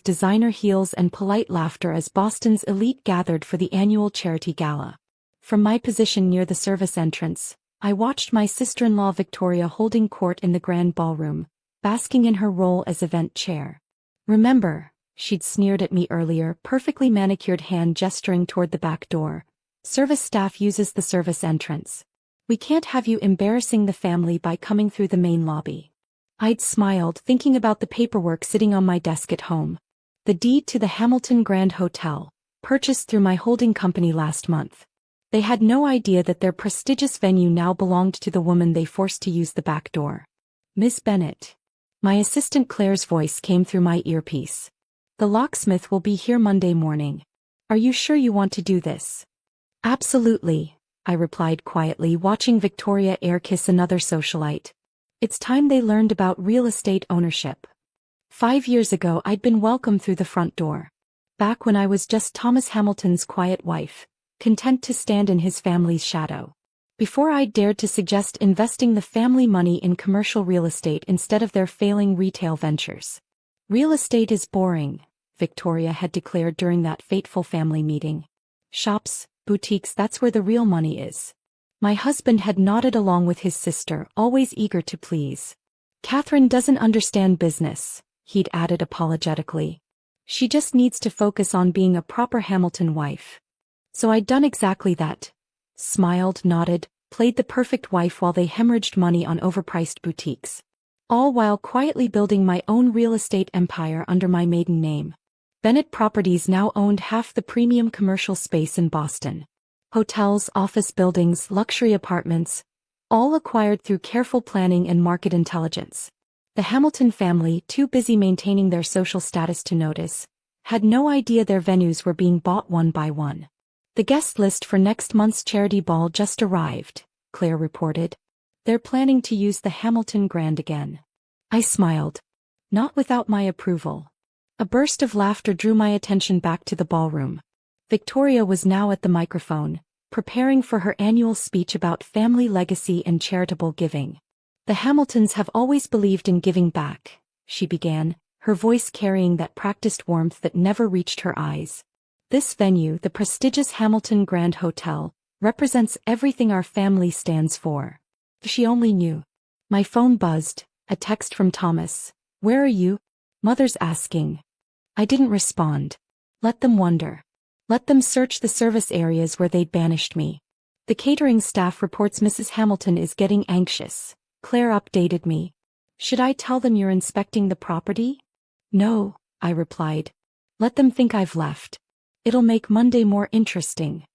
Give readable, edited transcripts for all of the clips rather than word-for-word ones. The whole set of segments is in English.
of designer heels and polite laughter as Boston's elite gathered for the annual charity gala. From my position near the service entrance, I watched my sister-in-law Victoria holding court in the grand ballroom, basking in her role as event chair. "Remember," she'd sneered at me earlier, perfectly manicured hand gesturing toward the back door. "Service staff uses the service entrance. We can't have you embarrassing the family by coming through the main lobby." I'd smiled, thinking about the paperwork sitting on my desk at home. The deed to the Hamilton Grand Hotel, purchased through my holding company last month. They had no idea that their prestigious venue now belonged to the woman they forced to use the back door. "Miss Bennett." My assistant Claire's voice came through my earpiece. "The locksmith will be here Monday morning. Are you sure you want to do this?" "Absolutely," I replied quietly, watching Victoria air kiss another socialite. It's time they learned about real estate ownership. 5 years ago I'd been welcomed through the front door. Back when I was just Thomas Hamilton's quiet wife, content to stand in his family's shadow. Before I dared to suggest investing the family money in commercial real estate instead of their failing retail ventures. "Real estate is boring," Victoria had declared during that fateful family meeting. "Shops, boutiques, that's where the real money is." My husband had nodded along with his sister, always eager to please. "Catherine doesn't understand business," he'd added apologetically. "She just needs to focus on being a proper Hamilton wife." So I'd done exactly that. Smiled, nodded, played the perfect wife while they hemorrhaged money on overpriced boutiques. All while quietly building my own real estate empire under my maiden name. Bennett Properties now owned half the premium commercial space in Boston. Hotels, office buildings, luxury apartments, all acquired through careful planning and market intelligence. The Hamilton family, too busy maintaining their social status to notice, had no idea their venues were being bought one by one. "The guest list for next month's charity ball just arrived," Claire reported. "They're planning to use the Hamilton Grand again." I smiled. "Not without my approval." A burst of laughter drew my attention back to the ballroom. Victoria was now at the microphone, preparing for her annual speech about family legacy and charitable giving. "The Hamiltons have always believed in giving back," she began, her voice carrying that practiced warmth that never reached her eyes. "This venue, the prestigious Hamilton Grand Hotel, represents everything our family stands for." If she only knew. My phone buzzed, a text from Thomas. "Where are you? Mother's asking." I didn't respond. Let them wonder. Let them search the service areas where they'd banished me. "The catering staff reports Mrs. Hamilton is getting anxious," Claire updated me. "Should I tell them you're inspecting the property?" "No," I replied. "Let them think I've left. It'll make Monday more interesting."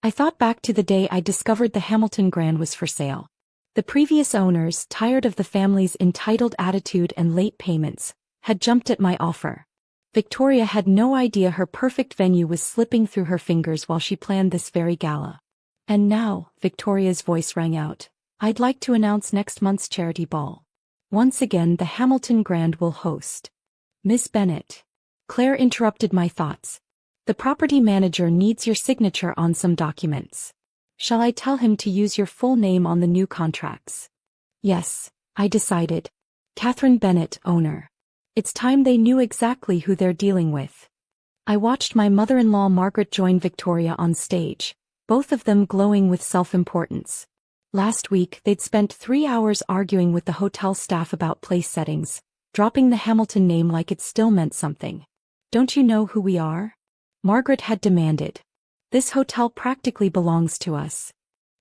I thought back to the day I discovered the Hamilton Grand was for sale. The previous owners, tired of the family's entitled attitude and late payments, had jumped at my offer. Victoria had no idea her perfect venue was slipping through her fingers while she planned this very gala. "And now," Victoria's voice rang out, "I'd like to announce next month's charity ball. Once again, the Hamilton Grand will host." "Miss Bennett." Claire interrupted my thoughts. "The property manager needs your signature on some documents. Shall I tell him to use your full name on the new contracts?" "Yes," I decided. "Catherine Bennett, owner." It's time they knew exactly who they're dealing with. I watched my mother-in-law Margaret join Victoria on stage, both of them glowing with self-importance. Last week they'd spent 3 hours arguing with the hotel staff about place settings, dropping the Hamilton name like it still meant something. "Don't you know who we are?" Margaret had demanded. "This hotel practically belongs to us."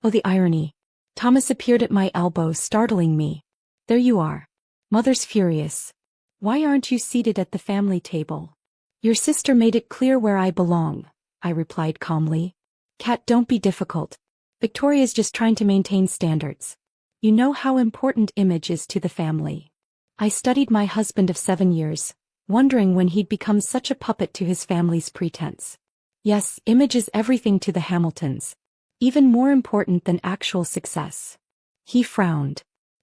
Oh, the irony. Thomas appeared at my elbow, startling me. "There you are. Mother's furious. Why aren't you seated at the family table?" "Your sister made it clear where I belong," I replied calmly. "Cat, don't be difficult. Victoria's just trying to maintain standards. You know how important image is to the family." I studied my husband of 7 years, wondering when he'd become such a puppet to his family's pretense. Yes, image is everything to the Hamiltons. Even more important than actual success. He frowned.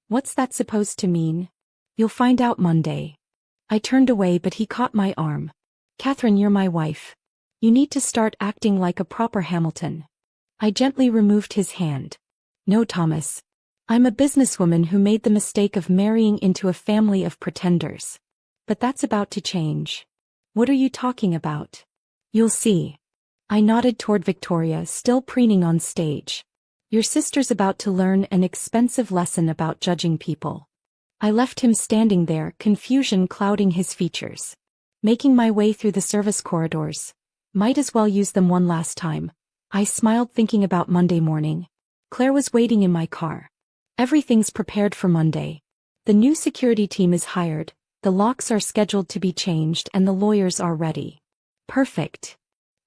"What's that supposed to mean?" "You'll find out Monday." I turned away, but he caught my arm. "Catherine, you're my wife. You need to start acting like a proper Hamilton." I gently removed his hand. "No, Thomas. I'm a businesswoman who made the mistake of marrying into a family of pretenders. But that's about to change." What are you talking about? You'll see. I nodded toward Victoria, still preening on stage. Your sister's about to learn an expensive lesson about judging people. I left him standing there, confusion clouding his features. Making my way through the service corridors. Might as well use them one last time. I smiled thinking about Monday morning. Claire was waiting in my car. Everything's prepared for Monday. The new security team is hired, the locks are scheduled to be changed and the lawyers are ready. Perfect.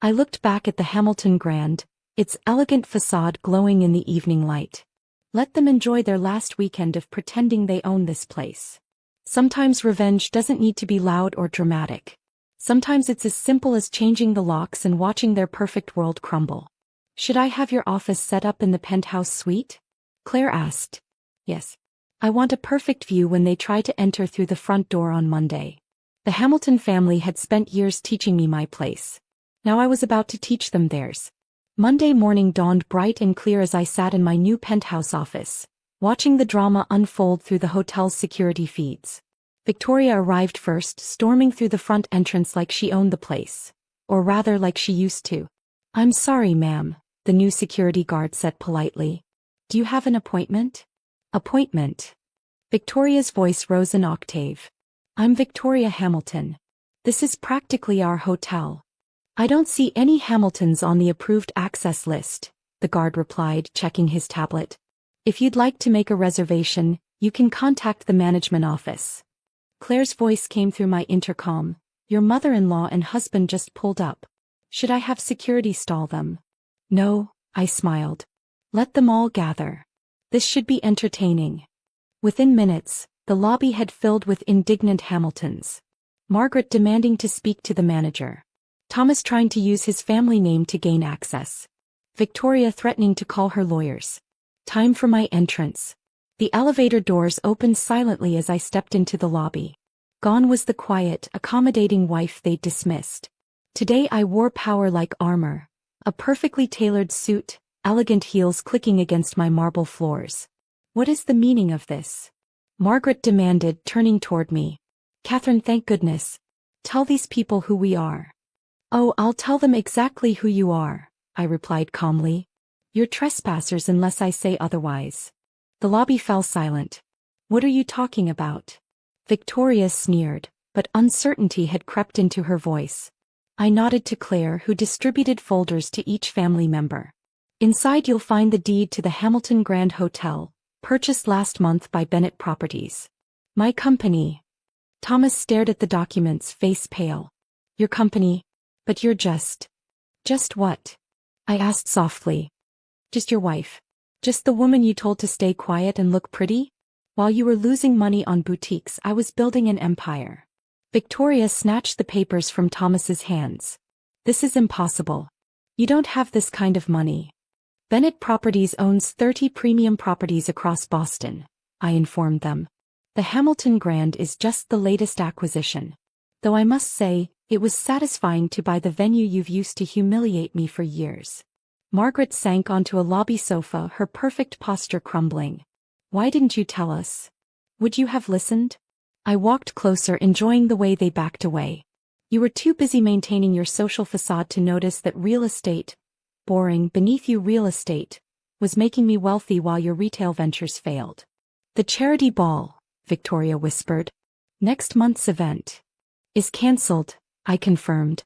I looked back at the Hamilton Grand, its elegant facade glowing in the evening light. Let them enjoy their last weekend of pretending they own this place. Sometimes revenge doesn't need to be loud or dramatic. Sometimes it's as simple as changing the locks and watching their perfect world crumble. Should I have your office set up in the penthouse suite? Claire asked. Yes. I want a perfect view when they try to enter through the front door on Monday. The Hamilton family had spent years teaching me my place. Now I was about to teach them theirs. Monday morning dawned bright and clear as I sat in my new penthouse office, watching the drama unfold through the hotel's security feeds. Victoria arrived first, storming through the front entrance like she owned the place. Or rather like she used to. I'm sorry, ma'am, the new security guard said politely. Do you have an appointment? Appointment. Victoria's voice rose an octave. I'm Victoria Hamilton. This is practically our hotel. I don't see any Hamiltons on the approved access list, the guard replied, checking his tablet. If you'd like to make a reservation, you can contact the management office. Claire's voice came through my intercom. Your mother-in-law and husband just pulled up. Should I have security stall them? No, I smiled. Let them all gather. This should be entertaining. Within minutes, the lobby had filled with indignant Hamiltons. Margaret demanding to speak to the manager. Thomas trying to use his family name to gain access. Victoria threatening to call her lawyers. Time for my entrance. The elevator doors opened silently as I stepped into the lobby. Gone was the quiet, accommodating wife they'd dismissed. Today I wore power like armor. A perfectly tailored suit, elegant heels clicking against my marble floors. What is the meaning of this? Margaret demanded, turning toward me. Catherine, thank goodness. Tell these people who we are. Oh, I'll tell them exactly who you are, I replied calmly. You're trespassers unless I say otherwise. The lobby fell silent. What are you talking about? Victoria sneered, but uncertainty had crept into her voice. I nodded to Claire, who distributed folders to each family member. Inside you'll find the deed to the Hamilton Grand Hotel, purchased last month by Bennett Properties. My company. Thomas stared at the documents, face pale. Your company? But you're just what? I asked softly. Just your wife. Just the woman you told to stay quiet and look pretty? While you were losing money on boutiques, I was building an empire. Victoria snatched the papers from Thomas's hands. This is impossible. You don't have this kind of money. Bennett Properties owns 30 premium properties across Boston, I informed them. The Hamilton Grand is just the latest acquisition. Though I must say, it was satisfying to buy the venue you've used to humiliate me for years. Margaret sank onto a lobby sofa, her perfect posture crumbling. Why didn't you tell us? Would you have listened? I walked closer, enjoying the way they backed away. You were too busy maintaining your social facade to notice that real estate, boring, beneath you real estate, was making me wealthy while your retail ventures failed. The charity ball, Victoria whispered. Next month's event is cancelled, I confirmed.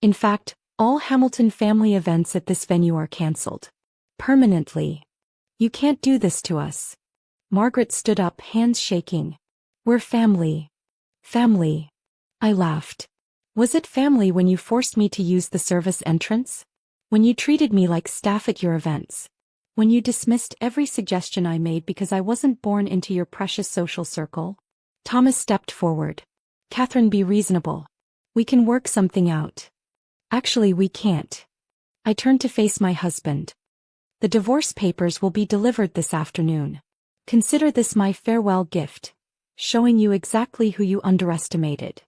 In fact, all Hamilton family events at this venue are cancelled. Permanently. You can't do this to us. Margaret stood up, hands shaking. We're family. Family. I laughed. Was it family when you forced me to use the service entrance? When you treated me like staff at your events? When you dismissed every suggestion I made because I wasn't born into your precious social circle? Thomas stepped forward. Catherine, be reasonable. We can work something out. Actually, we can't. I turned to face my husband. The divorce papers will be delivered this afternoon. Consider this my farewell gift, showing you exactly who you underestimated.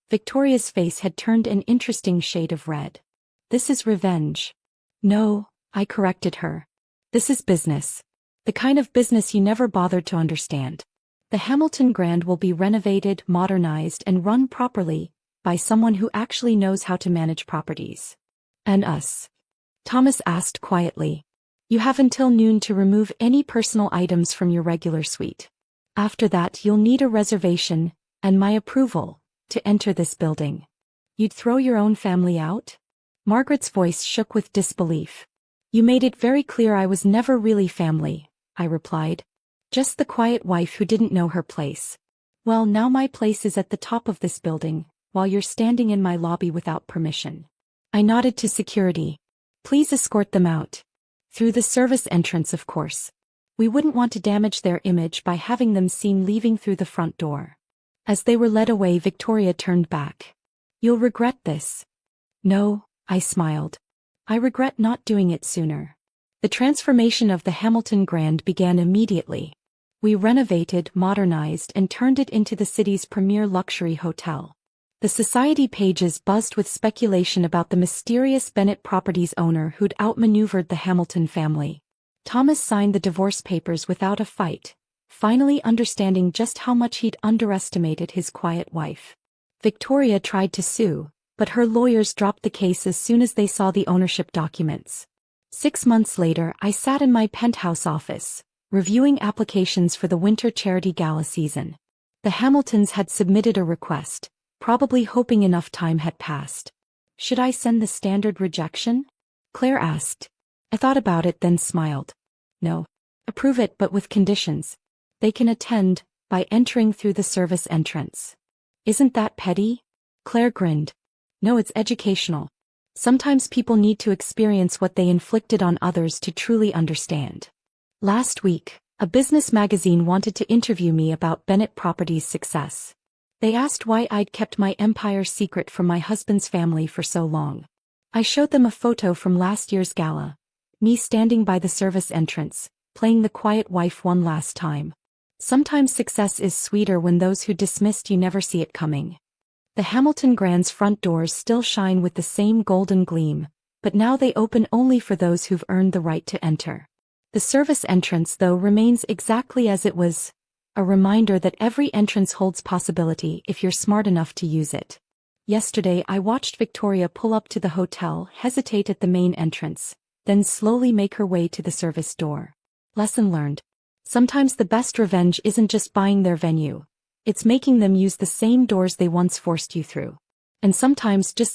Victoria's face had turned an interesting shade of red. This is revenge. No, I corrected her. This is business. The kind of business you never bothered to understand. The Hamilton Grand will be renovated, modernized, and run properly, by someone who actually knows how to manage properties. And us? Thomas asked quietly. You have until noon to remove any personal items from your regular suite. After that you'll need a reservation, and my approval, to enter this building. You'd throw your own family out? Margaret's voice shook with disbelief. You made it very clear I was never really family, I replied. Just the quiet wife who didn't know her place. Well, now my place is at the top of this building, while you're standing in my lobby without permission. I nodded to security. Please escort them out. Through the service entrance, of course. We wouldn't want to damage their image by having them seen leaving through the front door. As they were led away, Victoria turned back. You'll regret this. No, I smiled. I regret not doing it sooner. The transformation of the Hamilton Grand began immediately. We renovated, modernized, and turned it into the city's premier luxury hotel. The society pages buzzed with speculation about the mysterious Bennett Properties owner who'd outmaneuvered the Hamilton family. Thomas signed the divorce papers without a fight, finally understanding just how much he'd underestimated his quiet wife. Victoria tried to sue, but her lawyers dropped the case as soon as they saw the ownership documents. 6 months later, I sat in my penthouse office, reviewing applications for the winter charity gala season. The Hamiltons had submitted a request, probably hoping enough time had passed. Should I send the standard rejection? Claire asked. I thought about it, then smiled. No. Approve it, but with conditions. They can attend by entering through the service entrance. Isn't that petty? Claire grinned. No, it's educational. Sometimes people need to experience what they inflicted on others to truly understand. Last week, a business magazine wanted to interview me about Bennett Properties' success. They asked why I'd kept my empire secret from my husband's family for so long. I showed them a photo from last year's gala, me standing by the service entrance, playing the quiet wife one last time. Sometimes success is sweeter when those who dismissed you never see it coming. The Hamilton Grand's front doors still shine with the same golden gleam, but now they open only for those who've earned the right to enter. The service entrance, though, remains exactly as it was, a reminder that every entrance holds possibility if you're smart enough to use it. Yesterday I watched Victoria pull up to the hotel, hesitate at the main entrance, then slowly make her way to the service door. Lesson learned. Sometimes the best revenge isn't just buying their venue. It's making them use the same doors they once forced you through. And sometimes just